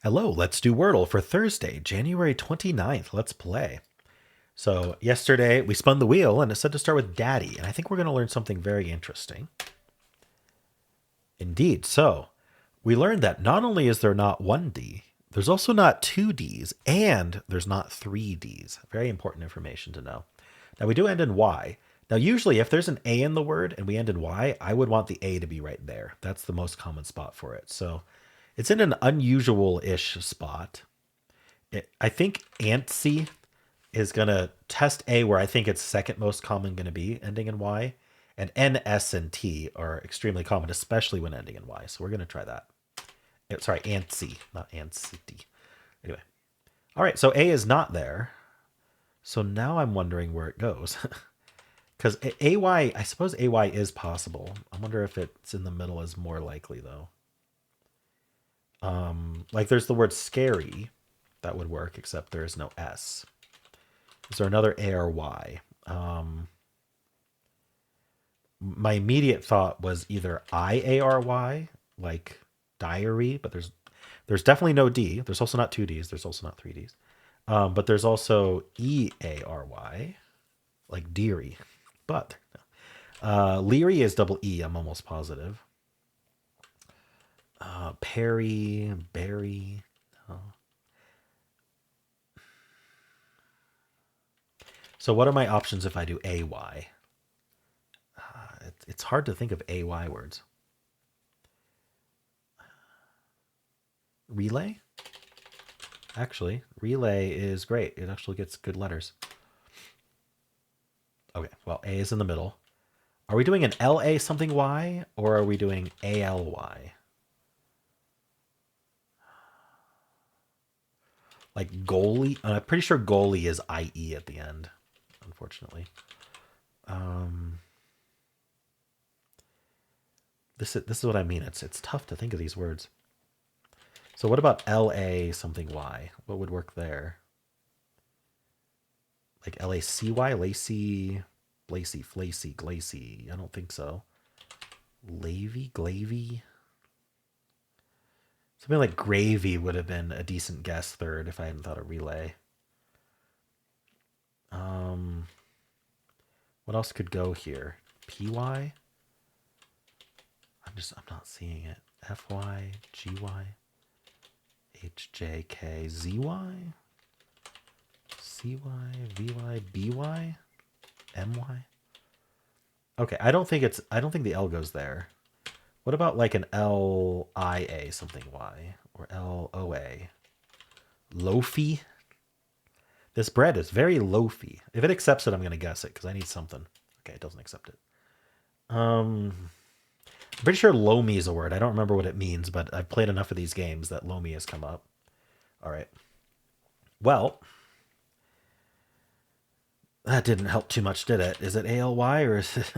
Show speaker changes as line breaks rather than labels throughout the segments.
Hello, let's do Wordle for Thursday, January 29th. Let's play. So, yesterday we spun the wheel and it said to start with Daddy, and I think we're going to learn something very interesting. Indeed. So, we learned that not only is there not one D, there's also not two Ds, and there's not three Ds. Very important information to know. Now, we do end in Y. Now, usually, if there's an A in the word and we end in Y, I would want the A to be right there. That's the most common spot for it. So, it's in an unusual-ish spot. I think antsy is going to test A where I think it's second most common going to be ending in Y. And N, S, and T are extremely common, especially when ending in Y. So we're going to try that. Sorry, antsy, not antsy. Anyway. All right, so A is not there. So now I'm wondering where it goes. Because AY, I suppose AY is possible. I wonder if it's in the middle is more likely, though. Like there's the word scary. That would work, except there is no S. Is there another A or Y? My immediate thought was either IARY, like diary, but there's definitely no D. There's also not two Ds. There's also not three Ds. But there's also EARY, like deary. But Leary is double E, I'm almost positive. Perry, Barry. So what are my options if I do AY? It's hard to think of AY words. Relay? Actually, relay is great. It actually gets good letters. Okay, well, A is in the middle. Are we doing an LA something Y, or are we doing ALY? Like goalie? I'm pretty sure goalie is IE at the end, unfortunately. This is what I mean. It's tough to think of these words. So what about LA something Y? What would work there? Like LACY, lacy, blacy, flacy, glacy. I don't think so. Lavy, glavy. Something like gravy would have been a decent guess third if I hadn't thought of relay. What else could go here? PY? I'm not seeing it. FY, GY, HJK, ZY, CY, VY, BY, MY. Okay, I don't think the L goes there. What about like an LIA something Y or LOA? Loafy? This bread is very loafy. If it accepts it, I'm going to guess it because I need something. Okay, it doesn't accept it. I'm pretty sure loamy is a word. I don't remember what it means, but I've played enough of these games that loamy has come up. All right. Well, that didn't help too much, did it? Is it ALY or is it...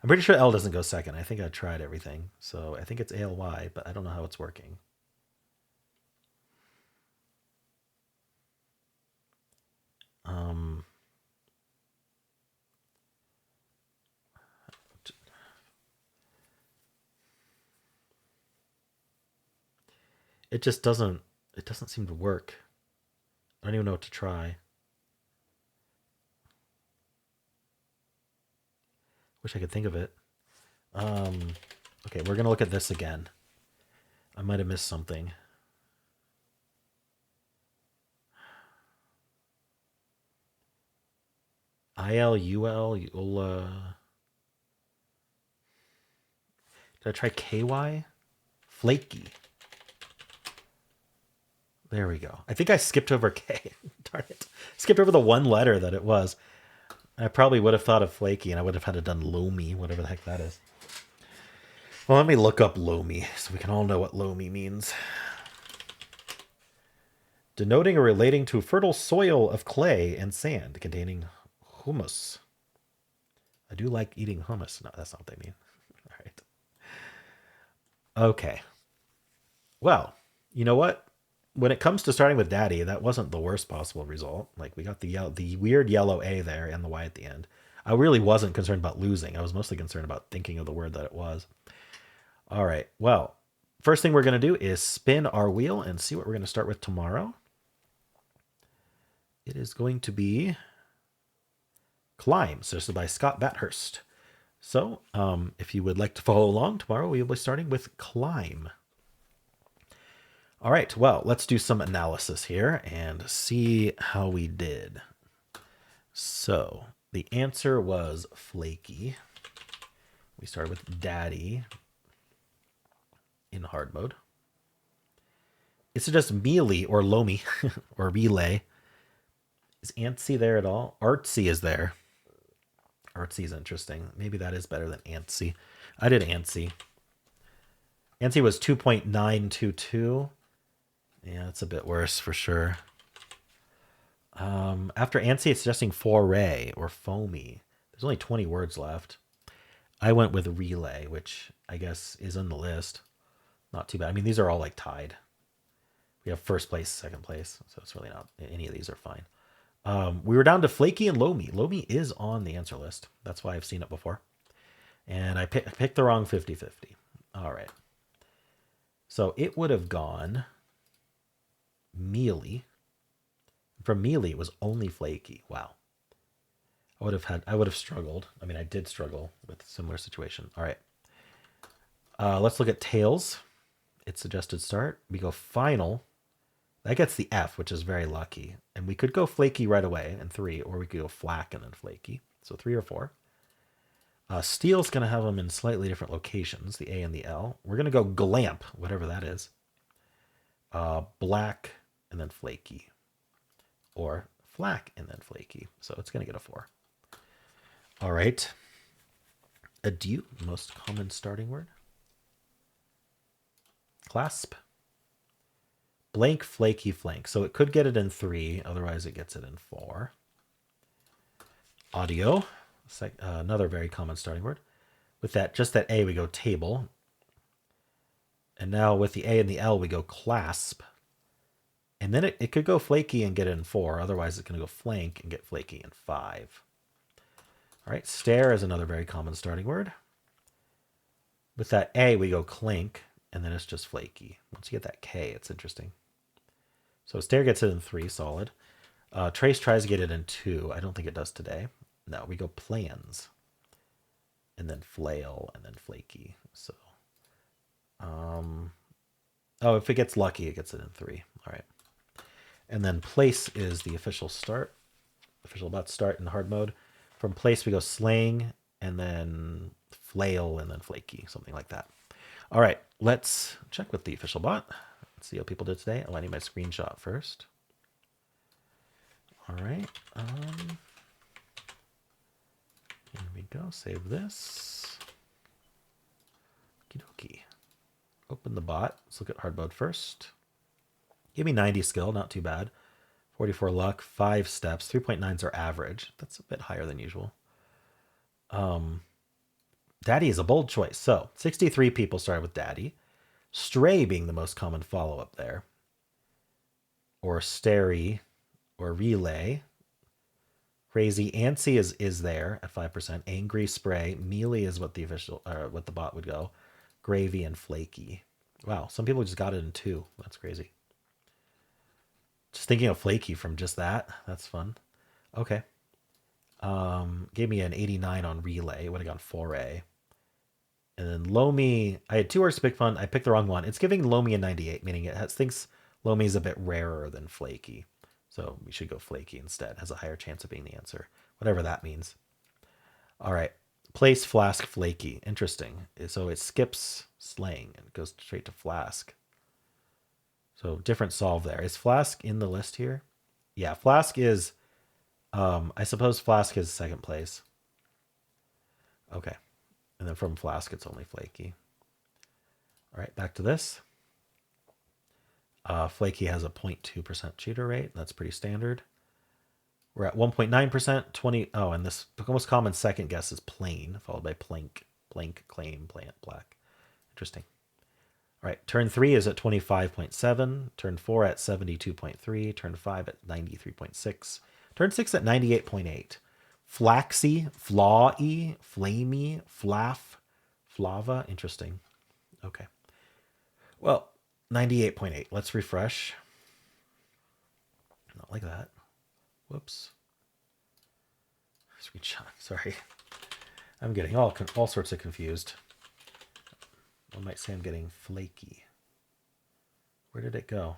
I'm pretty sure L doesn't go second. I think I tried everything. So I think it's ALY, but I don't know how it's working. It just doesn't seem to work. I don't even know what to try. Wish I could think of it. Okay, we're gonna look at this again. I might have missed something. ILUL, Did I try KY? Flaky. There we go. I think I skipped over K. Darn it. Skipped over the one letter that it was. I probably would have thought of flaky and I would have had to done loamy, whatever the heck that is. Well, let me look up loamy so we can all know what loamy means. Denoting or relating to fertile soil of clay and sand containing humus. I do like eating hummus. No, that's not what they mean. All right. Okay. Well, you know what? When it comes to starting with daddy, that wasn't the worst possible result. Like we got the weird yellow A there and the Y at the end. I really wasn't concerned about losing. I was mostly concerned about thinking of the word that it was. All right. Well, first thing we're going to do is spin our wheel and see what we're going to start with tomorrow. It is going to be Climb. So this is by Scott Bathurst. So if you would like to follow along tomorrow, we will be starting with Climb. All right, well, let's do some analysis here and see how we did. So the answer was flaky. We started with Daddy in hard mode. It's just mealy or loamy or relay. Is antsy there at all? Artsy is there. Artsy is interesting. Maybe that is better than antsy. I did antsy. Antsy was 2.922. Yeah, that's a bit worse for sure. After antsy, it's suggesting foray or foamy. There's only 20 words left. I went with relay, which I guess is on the list. Not too bad. I mean, these are all like tied. We have first place, second place, so it's really not, any of these are fine. We were down to flaky and loamy. Loamy is on the answer list. That's why I've seen it before. And I picked the wrong 50-50. All right. So it would have gone mealy. From mealy, it was only flaky. Wow. I would have struggled. I mean, I did struggle with a similar situation. All right. Let's look at tails. It's suggested start. We go final. That gets the F, which is very lucky. And we could go flaky right away in 3, or we could go flack and then flaky. So 3 or 4. Steel's going to have them in slightly different locations, the A and the L. We're going to go glamp, whatever that is. Black and then flaky. Or flack and then flaky. So it's going to get a 4. All right. Adieu, most common starting word. Clasp. Blank, flaky, flank. So it could get it in 3. Otherwise, it gets it in 4. Audio. Another very common starting word. With that, just that A, we go table. And now with the A and the L, we go clasp. And then it could go flaky and get it in 4. Otherwise, it's going to go flank and get flaky in 5. All right, stare is another very common starting word. With that A, we go clink, and then it's just flaky. Once you get that K, it's interesting. So stare gets it in 3, solid. Trace tries to get it in 2. I don't think it does today. No, we go plans. And then flail, and then flaky. So, oh, if it gets lucky, it gets it in 3. All right. And then place is the official start. Official bot start in hard mode. From place, we go slang, and then flail, and then flaky, something like that. All right, let's check with the official bot. Let's see how people did today. Oh, I need my screenshot first. All right. Here we go. Save this. Okie dokie. Open the bot. Let's look at hard mode first. Give me 90 skill, not too bad. 44 luck, 5 steps. 3.9s are average. That's a bit higher than usual. Daddy is a bold choice. So 63 people started with Daddy. Stray being the most common follow-up there. Or Starry or Relay. Crazy. Antsy is there at 5%. Angry, Spray. Mealy is what the what the bot would go. Gravy and Flaky. Wow, some people just got it in 2. That's crazy. Just thinking of flaky from just that. That's fun. Okay. Gave me an 89 on relay. Would have gone foray. And then Lomi, I had 2 words to pick fun. I picked the wrong one. It's giving Lomi a 98, meaning it thinks Lomi is a bit rarer than flaky. So we should go flaky instead. Has a higher chance of being the answer. Whatever that means. All right. Place, flask, flaky. Interesting. So it skips slang and goes straight to flask. So different solve there. Is Flask in the list here? Yeah, Flask is, I suppose Flask is second place. Okay. And then from Flask, it's only Flaky. All right, back to this. Flaky has a 0.2% cheater rate. That's pretty standard. We're at 1.9%, 20. Oh, and this most common second guess is plain, followed by plank, claim, plant, black. Interesting. All right, turn 3 is at 25.7, turn 4 at 72.3, turn 5 at 93.6, turn 6 at 98.8. Flaxy, flawy, flamey, flaff, flava. Interesting. Okay. Well, 98.8. Let's refresh. Not like that. Whoops. Screenshot. Sorry. I'm getting all sorts of confused. One might say I'm getting flaky. Where did it go?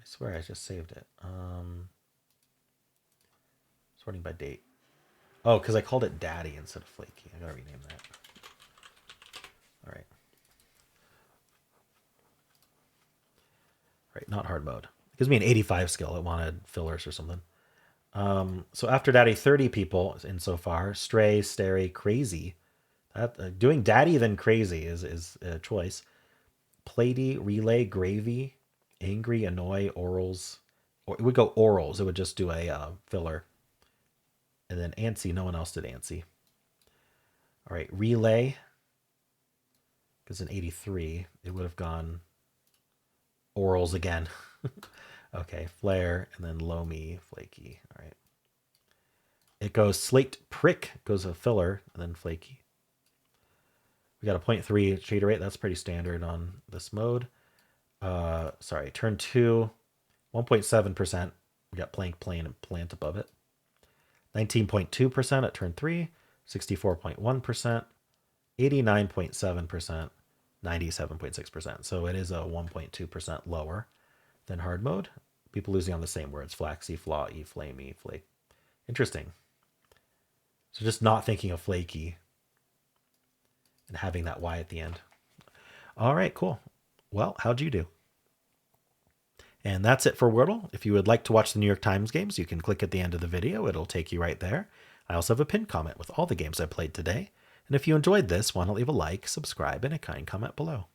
I swear I just saved it. Sorting by date. Oh, because I called it daddy instead of flaky. I gotta rename that. All right. Right, not hard mode. It gives me an 85 skill. It wanted fillers or something. So after daddy, 30 people in so far. Stray, stary, crazy. That doing daddy then crazy is a choice. Platy, relay, gravy, angry, annoy, orals. Or it would go orals. It would just do a filler. And then antsy. No one else did antsy. All right, relay. Because in 83, it would have gone orals again. Okay, flare, and then loamy, flaky. All right. It goes slate prick, goes a filler, and then flaky. We got a 0.3 shader rate. That's pretty standard on this mode. Sorry, turn 2, 1.7%. We got plank, plane, and plant above it. 19.2% at turn 3, 64.1%, 89.7%, 97.6%. So it is a 1.2% lower than hard mode. People losing on the same words: flaxy, flawy, flamey, flake. Interesting. So just not thinking of flaky and having that Y at the end. All right, cool. Well, how'd you do? And that's it for Wordle. If you would like to watch the New York Times games, you can click at the end of the video. It'll take you right there. I also have a pinned comment with all the games I played today. And if you enjoyed this, why not leave a like, subscribe, and a kind comment below.